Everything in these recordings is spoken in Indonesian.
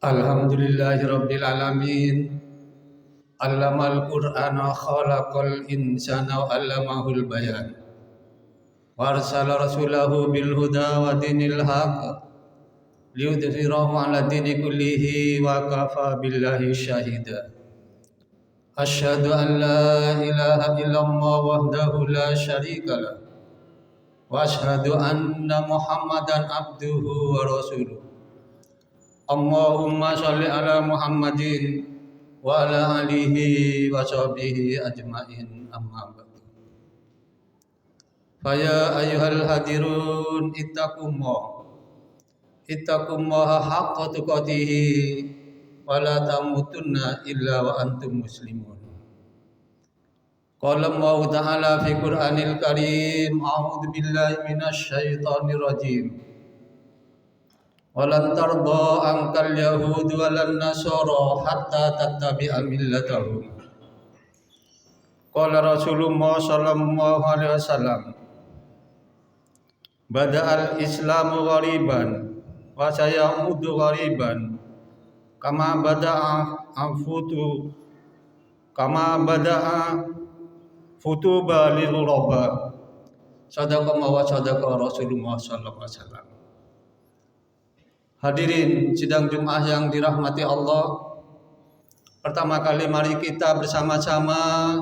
Alhamdulillahi Rabbil Alamin. Allamal Qur'ana khalaqal insana wa 'allamahul bayan. Wa arsala rasulahu bil huda wa dinil haq liyudhhirahu 'ala dini kullihi wa kafa billahi syahida. Asyhadu an la ilaha illallah wahdahu la syarika lah. Wa asyhadu anna Muhammadan abduhu wa rasuluh. Allahumma sholli ala Muhammadin wa ala alihi wa sahbihi ajmain, amma ba'du. Faya ayyuhal hadirun ittaqullaha haqqa tuqatih wa la tamutunna illa wa antum muslimun. Qala Allah ta'ala fi Qur'anil Karim, a'udzu billahi minasy syaithanir rajim. Walan tarda ankal yahud walan nasara hatta tattabi'a millatahum. Qala Rasulullah sallallahu alaihi wasallam, bada'al islamu ghariban wa sayaudu ghariban kama bada'a futuba lil ghuraba. Sadaqa wa sadaqa Rasulullah sallallahu alaihi wasallam. Hadirin sidang Jumat yang dirahmati Allah, pertama kali mari kita bersama-sama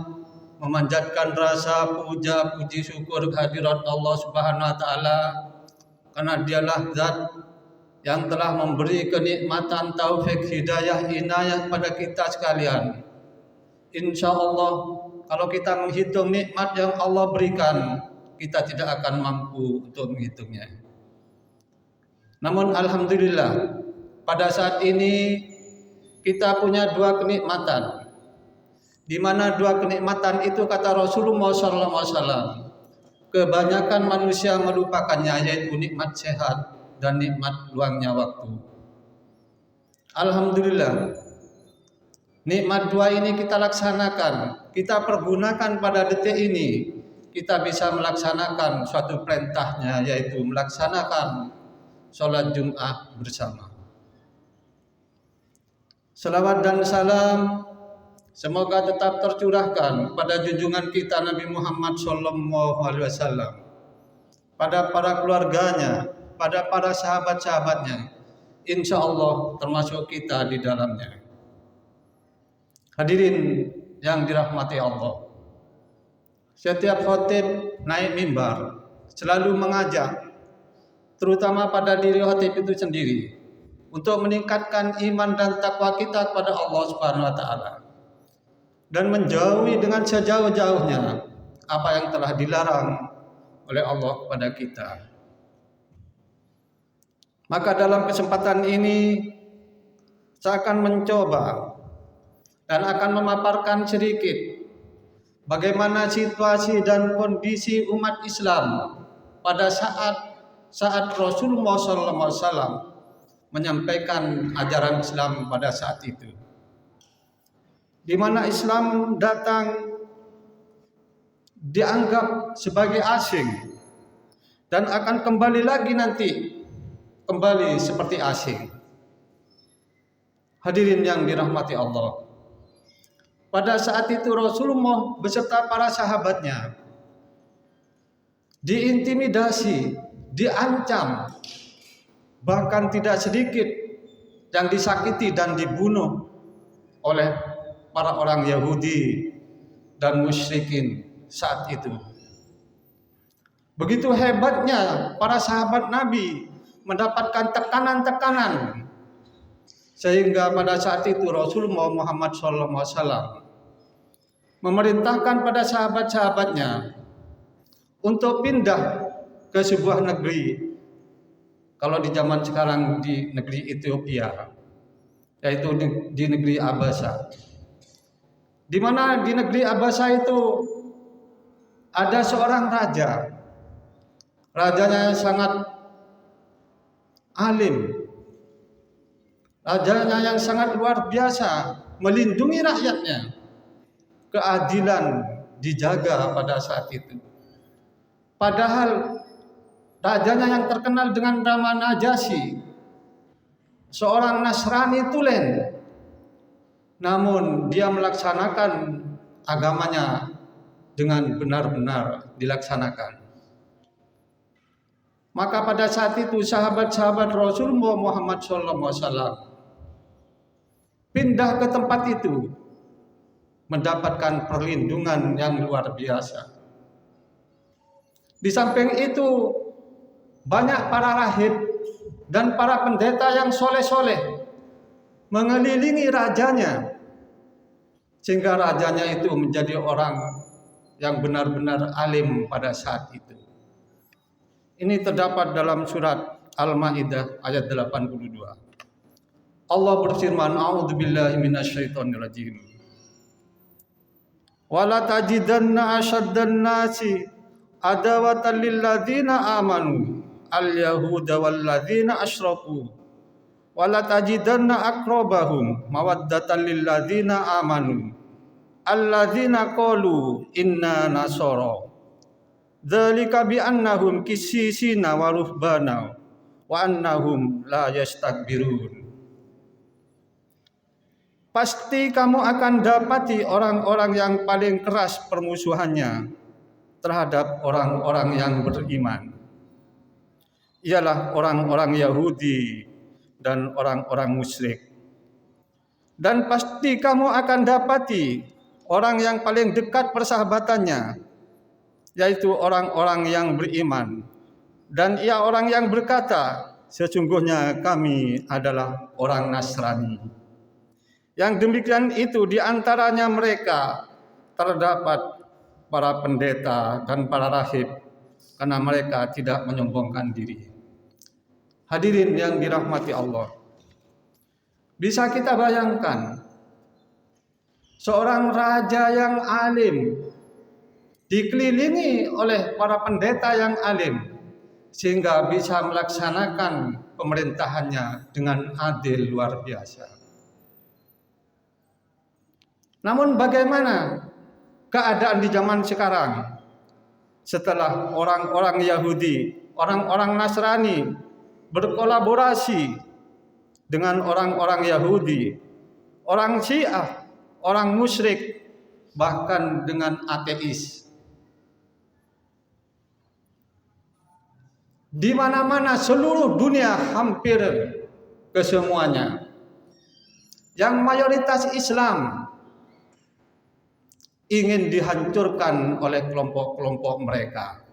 memanjatkan rasa puja puji syukur kehadirat Allah Subhanahu wa taala, karena Dialah zat yang telah memberi kenikmatan, taufik, hidayah, inayah pada kita sekalian. Insya Allah kalau kita menghitung nikmat yang Allah berikan, kita tidak akan mampu untuk menghitungnya. Namun alhamdulillah, pada saat ini kita punya dua kenikmatan, di mana dua kenikmatan itu kata Rasulullah SAW, kebanyakan manusia melupakannya, yaitu nikmat sehat dan nikmat luangnya waktu. Alhamdulillah, nikmat dua ini kita laksanakan, kita pergunakan pada detik ini. Kita bisa melaksanakan suatu perintahnya, yaitu melaksanakan sholat Jum'ah bersama. Salawat dan salam semoga tetap tercurahkan pada junjungan kita Nabi Muhammad SAW, pada para keluarganya, pada para sahabat-sahabatnya, insya Allah termasuk kita di dalamnya. Hadirin yang dirahmati Allah, setiap khatib naik mimbar selalu mengajak, terutama pada diri khatib itu sendiri, untuk meningkatkan iman dan takwa kita kepada Allah Subhanahu wa taala dan menjauhi dengan sejauh-jauhnya apa yang telah dilarang oleh Allah kepada kita. Maka dalam kesempatan ini saya akan mencoba dan akan memaparkan sedikit bagaimana situasi dan kondisi umat Islam pada saat Rasulullah SAW menyampaikan ajaran Islam pada saat itu, di mana Islam datang dianggap sebagai asing dan akan kembali lagi nanti kembali seperti asing. Hadirin yang dirahmati Allah, pada saat itu Rasulullah beserta para sahabatnya diintimidasi, diancam, bahkan tidak sedikit yang disakiti dan dibunuh oleh para orang Yahudi dan musyrikin saat itu. Begitu hebatnya para sahabat Nabi mendapatkan tekanan-tekanan, sehingga pada saat itu Rasulullah Muhammad SAW memerintahkan pada sahabat-sahabatnya untuk pindah ke sebuah negeri, kalau di zaman sekarang di negeri Ethiopia, yaitu di negeri Abasa. Di mana di negeri Abasa itu ada seorang raja. Rajanya sangat alim. Rajanya yang sangat luar biasa, melindungi rakyatnya. Keadilan dijaga pada saat itu. Padahal rajanya yang terkenal dengan nama Najasyi seorang Nasrani tulen, namun dia melaksanakan agamanya dengan benar-benar dilaksanakan. Maka pada saat itu sahabat-sahabat Rasulullah Muhammad SAW pindah ke tempat itu, mendapatkan perlindungan yang luar biasa. Di samping itu banyak para rahib dan para pendeta yang soleh-soleh mengelilingi rajanya, sehingga rajanya itu menjadi orang yang benar-benar alim pada saat itu. Ini terdapat dalam surat Al-Maidah ayat 82. Allah berfirman, a'udzubillahi minasyaitonirrajim. Wala tajidanna asyaddan nasi adawatan lil ladzina amanu al-yahuda wal ladzina asyraku wala tajidanna aqrabahum mawaddatan lil ladzina amanu alladzina qalu inna nasara dzalika bi annahum qissisina wa ruhbana wa annahum la yastakbirun. Pasti kamu akan dapati orang-orang yang paling keras permusuhannya terhadap orang-orang yang beriman. Ialah orang-orang Yahudi dan orang-orang musyrik. Dan pasti kamu akan dapati orang yang paling dekat persahabatannya, yaitu orang-orang yang beriman. Dan ia orang yang berkata, sesungguhnya kami adalah orang Nasrani. Yang demikian itu diantaranya mereka terdapat para pendeta dan para rahib, karena mereka tidak menyombongkan diri. Hadirin yang dirahmati Allah, bisa kita bayangkan seorang raja yang alim dikelilingi oleh para pendeta yang alim, sehingga bisa melaksanakan pemerintahannya dengan adil luar biasa. Namun bagaimana keadaan di zaman sekarang setelah orang-orang Yahudi, orang-orang Nasrani berkolaborasi dengan orang-orang Yahudi, orang Syiah, orang musyrik, bahkan dengan ateis. Di mana-mana seluruh dunia hampir kesemuanya yang mayoritas Islam ingin dihancurkan oleh kelompok-kelompok mereka.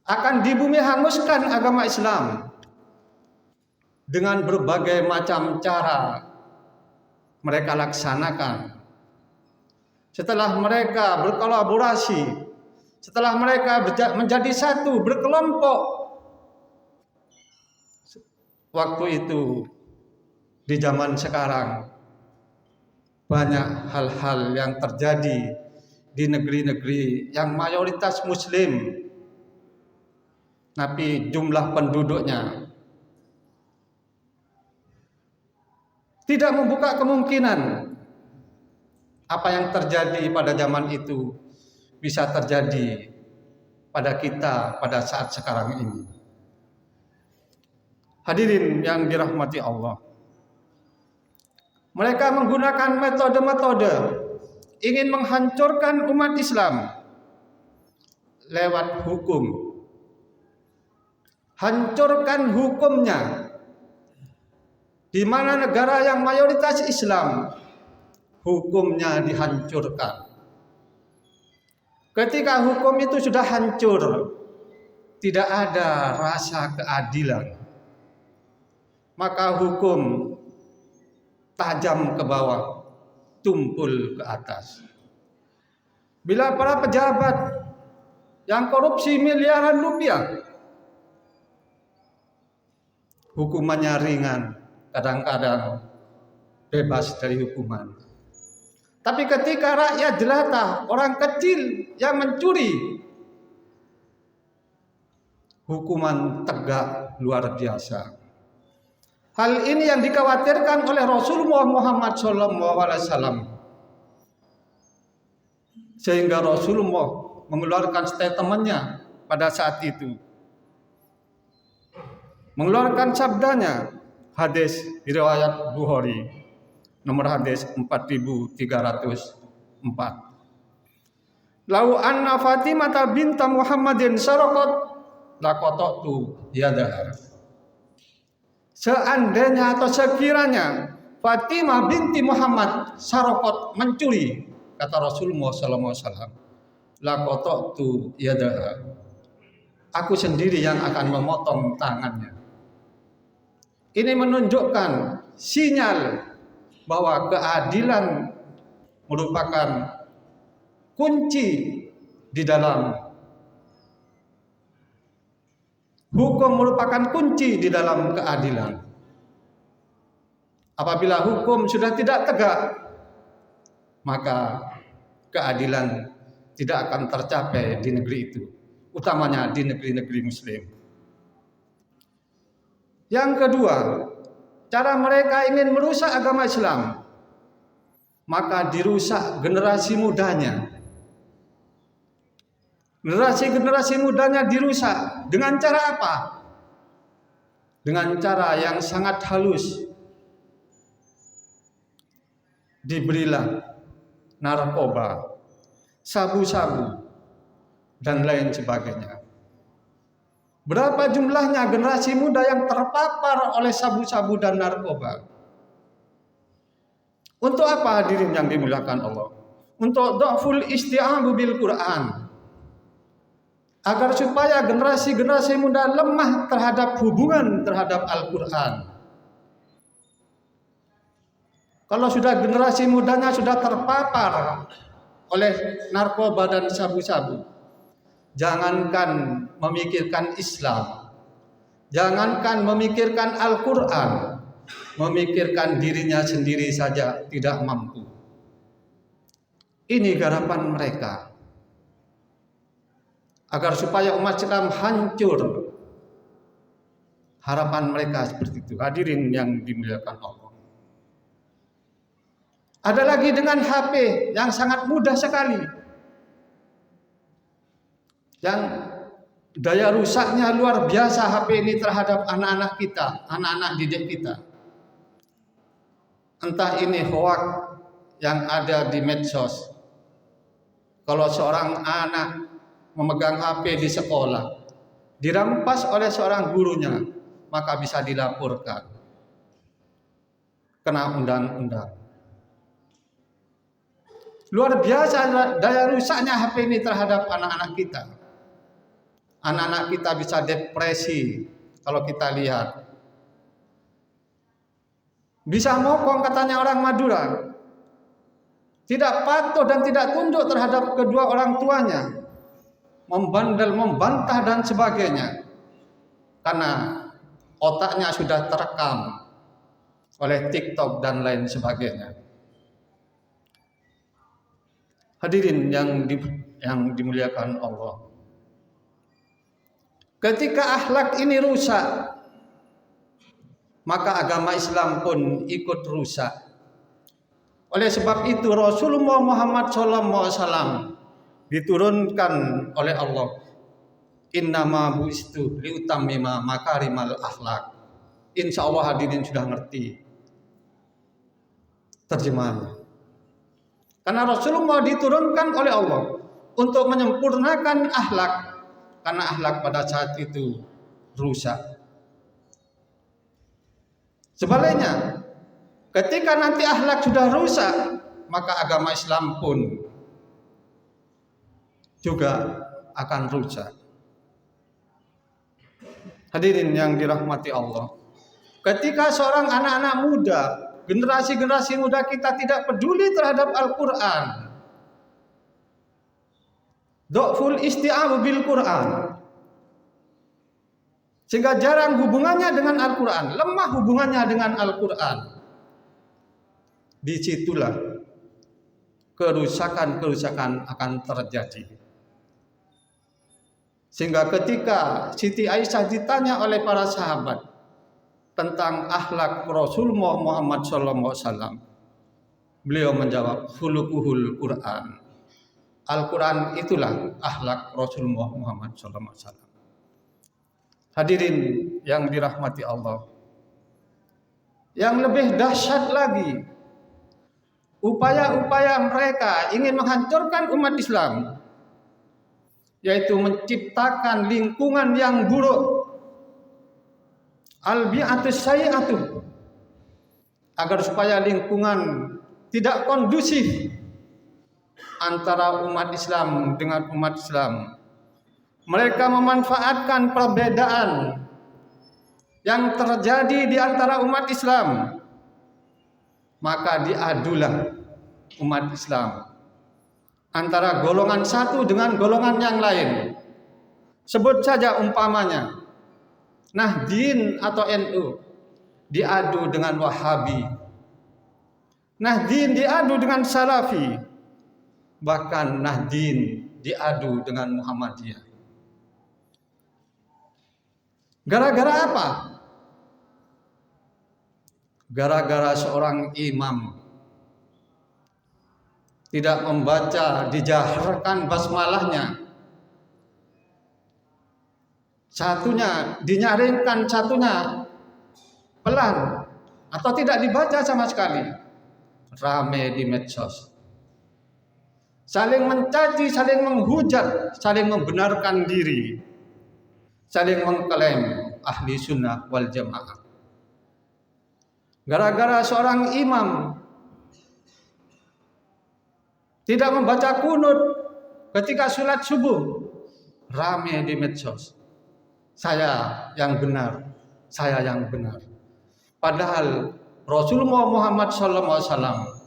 Akan dibumi hanguskan agama Islam dengan berbagai macam cara mereka laksanakan. Setelah mereka berkolaborasi, setelah mereka menjadi satu, berkelompok, waktu itu di zaman sekarang banyak hal-hal yang terjadi di negeri-negeri yang mayoritas Muslim, tapi jumlah penduduknya tidak membuka kemungkinan apa yang terjadi pada zaman itu bisa terjadi pada kita pada saat sekarang ini. Hadirin yang dirahmati Allah, mereka menggunakan metode-metode ingin menghancurkan umat Islam lewat hukum. Hancurkan hukumnya. Di mana negara yang mayoritas Islam, hukumnya dihancurkan. Ketika hukum itu sudah hancur, tidak ada rasa keadilan, maka hukum tajam ke bawah, tumpul ke atas. Bila para pejabat yang korupsi miliaran rupiah, hukumannya ringan, kadang-kadang bebas dari hukuman. Tapi ketika rakyat jelata, orang kecil yang mencuri, hukuman tegak luar biasa. Hal ini yang dikhawatirkan oleh Rasulullah Muhammad SAW, sehingga Rasulullah mengeluarkan statementnya pada saat itu, mengeluarkan sabdanya, hadis riwayat Bukhari, nomor hadis 4304. Lau anna Fatimah binta Muhammadin saraqat laqatatu yadaha. Seandainya atau sekiranya Fatimah binti Muhammad saraqat mencuri, kata Rasulullah sallallahu alaihi wasallam, laqatatu yadaha. Aku sendiri yang akan memotong tangannya. Ini menunjukkan sinyal bahwa keadilan merupakan kunci di dalam hukum, merupakan kunci di dalam keadilan. Apabila hukum sudah tidak tegak, maka keadilan tidak akan tercapai di negeri itu, utamanya di negeri-negeri Muslim. Yang kedua, cara mereka ingin merusak agama Islam, maka dirusak generasi mudanya. Generasi mudanya dirusak dengan cara apa? Dengan cara yang sangat halus. Diberilah narkoba, sabu-sabu, dan lain sebagainya. Berapa jumlahnya generasi muda yang terpapar oleh sabu-sabu dan narkoba? Untuk apa hadirin yang dimuliakan Allah? Untuk dhaful isti'abu bil Quran. Agar supaya generasi-generasi muda lemah terhadap hubungan terhadap Al-Quran. Kalau sudah generasi mudanya sudah terpapar oleh narkoba dan sabu-sabu, jangankan memikirkan Islam, jangankan memikirkan Al-Quran, memikirkan dirinya sendiri saja tidak mampu. Ini garapan mereka, agar supaya umat Islam hancur. Harapan mereka seperti itu. Hadirin yang dimuliakan Allah. Ada lagi dengan HP yang sangat mudah sekali, yang daya rusaknya luar biasa HP ini terhadap anak-anak kita, anak-anak didik kita. Entah ini hoak yang ada di medsos. Kalau seorang anak memegang HP di sekolah, dirampas oleh seorang gurunya, maka bisa dilaporkan, kena undang-undang. Luar biasa daya rusaknya HP ini terhadap anak-anak kita. Anak-anak kita bisa depresi kalau kita lihat. Bisa mokong katanya orang Madura. Tidak patuh dan tidak tunduk terhadap kedua orang tuanya. Membandel, membantah dan sebagainya. Karena otaknya sudah terekam oleh TikTok dan lain sebagainya. Hadirin yang dimuliakan Allah. Ketika akhlak ini rusak, maka agama Islam pun ikut rusak. Oleh sebab itu Rasulullah Muhammad SAW diturunkan oleh Allah, innama bu'istu liutammima makarimal akhlak. Insya Allah hadirin sudah ngerti terjemahannya. Karena Rasulullah diturunkan oleh Allah untuk menyempurnakan akhlak, karena akhlak pada saat itu rusak. Sebaliknya, ketika nanti akhlak sudah rusak, maka agama Islam pun juga akan rusak. Hadirin yang dirahmati Allah, ketika seorang anak-anak muda, generasi-generasi muda kita tidak peduli terhadap Al-Quran, dhaful isti'abu bil Quran, sehingga jarang hubungannya dengan Al-Quran, lemah hubungannya dengan Al-Quran, disitulah kerusakan-kerusakan akan terjadi. Sehingga ketika Siti Aisyah ditanya oleh para sahabat tentang akhlak Rasulullah Muhammad SAW, beliau menjawab, khuluquhul Quran. Al-Quran itulah akhlak Rasulullah Muhammad SAW. Hadirin yang dirahmati Allah, Yang lebih dahsyat lagi, upaya-upaya mereka ingin menghancurkan umat Islam, yaitu menciptakan lingkungan yang buruk, al-bi'atus sayyi'atu, agar supaya lingkungan tidak kondusif antara umat Islam dengan umat Islam. Mereka memanfaatkan perbedaan yang terjadi di antara umat Islam, maka diadulah umat Islam antara golongan satu dengan golongan yang lain. Sebut saja umpamanya Nahdien atau NU diadu dengan Wahabi, Nahdien diadu dengan Salafi, bahkan Nahdien diadu dengan Muhammadiyah. Gara-gara apa? Gara-gara seorang imam tidak membaca, dijaharkan basmalahnya. Satunya dinyaringkan, satunya pelan atau tidak dibaca sama sekali. Rame di medsos. Saling mencaci, saling menghujat, saling membenarkan diri, saling mengklaim ahli sunnah wal jamaah. Gara-gara seorang imam tidak membaca kunut ketika sholat subuh, rame di medsos. Saya yang benar, saya yang benar. Padahal Rasulullah Muhammad SAW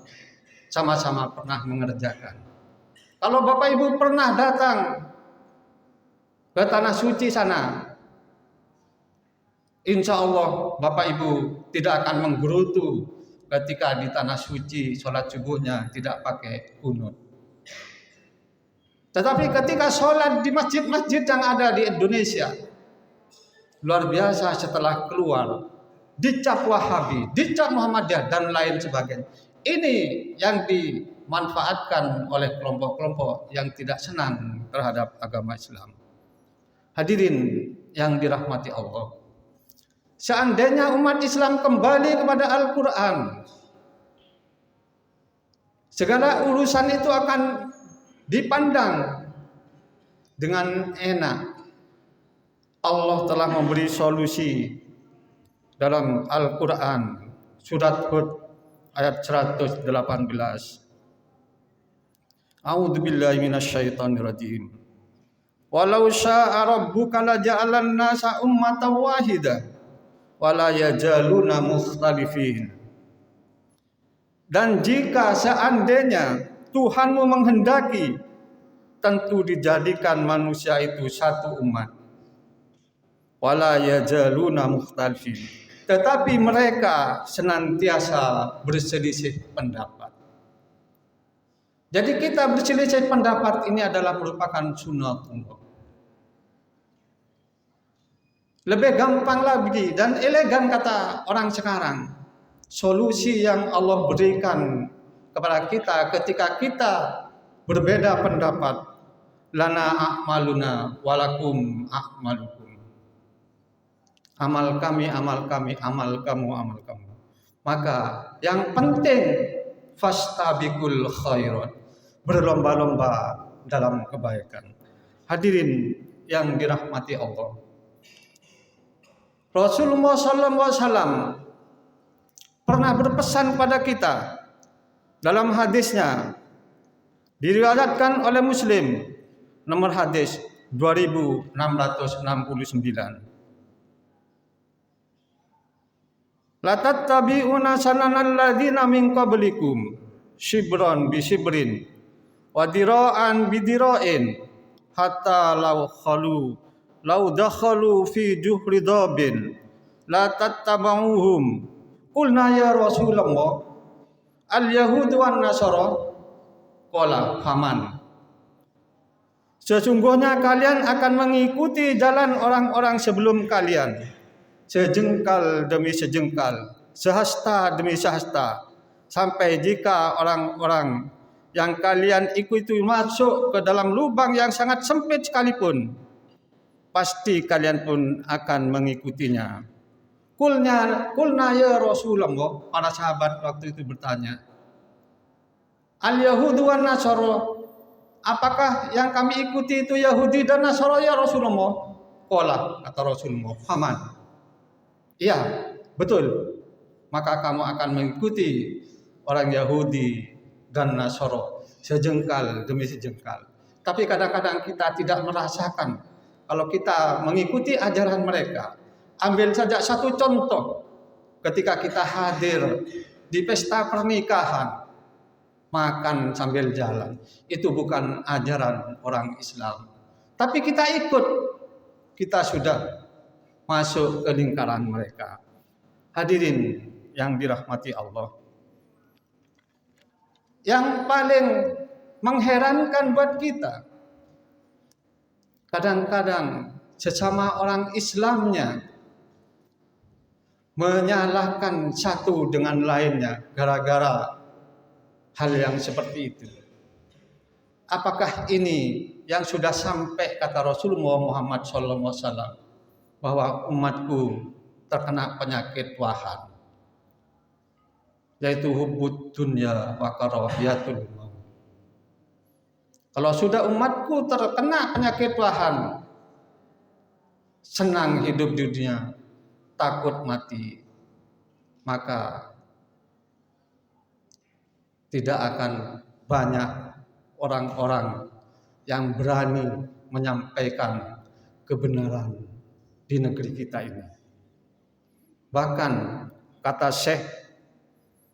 sama-sama pernah mengerjakan. Kalau Bapak Ibu pernah datang ke tanah suci sana, insya Allah Bapak Ibu tidak akan menggerutu ketika di tanah suci sholat subuhnya tidak pakai kunut. Tetapi ketika sholat di masjid-masjid yang ada di Indonesia, luar biasa, setelah keluar dicap Wahabi, dicap Muhammadiyah dan lain sebagainya. Ini yang dimanfaatkan oleh kelompok-kelompok yang tidak senang terhadap agama Islam. Hadirin yang dirahmati Allah, seandainya umat Islam kembali kepada Al-Quran, segala urusan itu akan dipandang dengan enak. Allah telah memberi solusi dalam Al-Quran, surat Hud ayat 118. A'udzubillahi minasyaitonirrajim. Walau syaa rabbuka laja'alan nasa ummatan wahidah wala yajaluna mukhtalifin. Dan jika seandainya Tuhanmu menghendaki, tentu dijadikan manusia itu satu umat. Wala yajaluna mukhtalifin. Tetapi mereka senantiasa berselisih pendapat. Jadi kita berselisih pendapat ini adalah merupakan sunnatullah. Lebih gampang lagi dan elegan kata orang sekarang, solusi yang Allah berikan kepada kita ketika kita berbeda pendapat, lana a'maluna walakum a'malukum. Amal kami, amal kami, amal kamu, amal kamu. Maka yang penting fastabiqul khairat, berlomba-lomba dalam kebaikan. Hadirin yang dirahmati Allah, Rasulullah SAW pernah berpesan kepada kita dalam hadisnya, diriwayatkan oleh Muslim, nomor hadis 2669. La tattabi'una sananal ladzina min qablikum shibran bi shibrin wa dira'an bi dira'in hatta law dakhalu fi juhri dabin la tattaba'uhum. Qulna ya Rasulullah al yahudu wan nasara, qala faman. Sesungguhnya kalian akan mengikuti jalan orang-orang sebelum kalian, sejengkal demi sejengkal, sehasta demi sehasta, sampai jika orang-orang yang kalian ikuti masuk ke dalam lubang yang sangat sempit sekalipun, pasti kalian pun akan mengikutinya. Kulna ya Rasulullah, para sahabat waktu itu bertanya, Al-Yahudu wan Nasara, apakah yang kami ikuti itu Yahudi dan Nasara ya Rasulullah? Qala, kata Rasulullah, faman. Iya, betul. Maka kamu akan mengikuti orang Yahudi dan Nasara sejengkal demi sejengkal. Tapi kadang-kadang kita tidak merasakan kalau kita mengikuti ajaran mereka. Ambil saja satu contoh, ketika kita hadir di pesta pernikahan, makan sambil jalan, itu bukan ajaran orang Islam. Tapi kita ikut, kita sudah masuk ke lingkaran mereka. Hadirin yang dirahmati Allah, yang paling mengherankan buat kita, kadang-kadang sesama orang Islamnya menyalahkan satu dengan lainnya gara-gara hal yang seperti itu. Apakah ini yang sudah sampai kata Rasulullah Muhammad SAW bahwa umatku terkena penyakit wahan, yaitu hubbud dunya wa karahiyatul maut. Kalau sudah umatku terkena penyakit wahan, senang hidup di dunia, takut mati, maka tidak akan banyak orang-orang yang berani menyampaikan kebenaran di negeri kita ini. Bahkan kata Syekh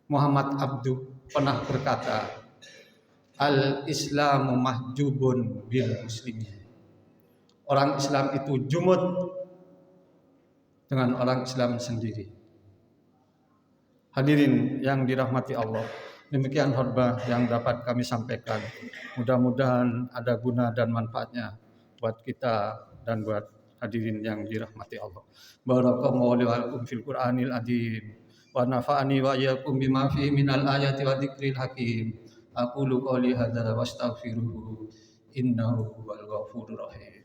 Muhammad Abduh pernah berkata, Al-Islamu mahjubun bil muslimin. Orang Islam itu jumud dengan orang Islam sendiri. Hadirin yang dirahmati Allah, demikian khutbah yang dapat kami sampaikan. Mudah-mudahan ada guna dan manfaatnya buat kita dan buat hadirin yang dirahmati Allah. Barakallahu li wa lakum fil Qur'anil azim wa nafa'ani wa iyyakum bima fihi minal ayati wa dzikril hakim. Aqulu qouli hadza wa astaghfiruhu innahu huwal ghafurur rahim.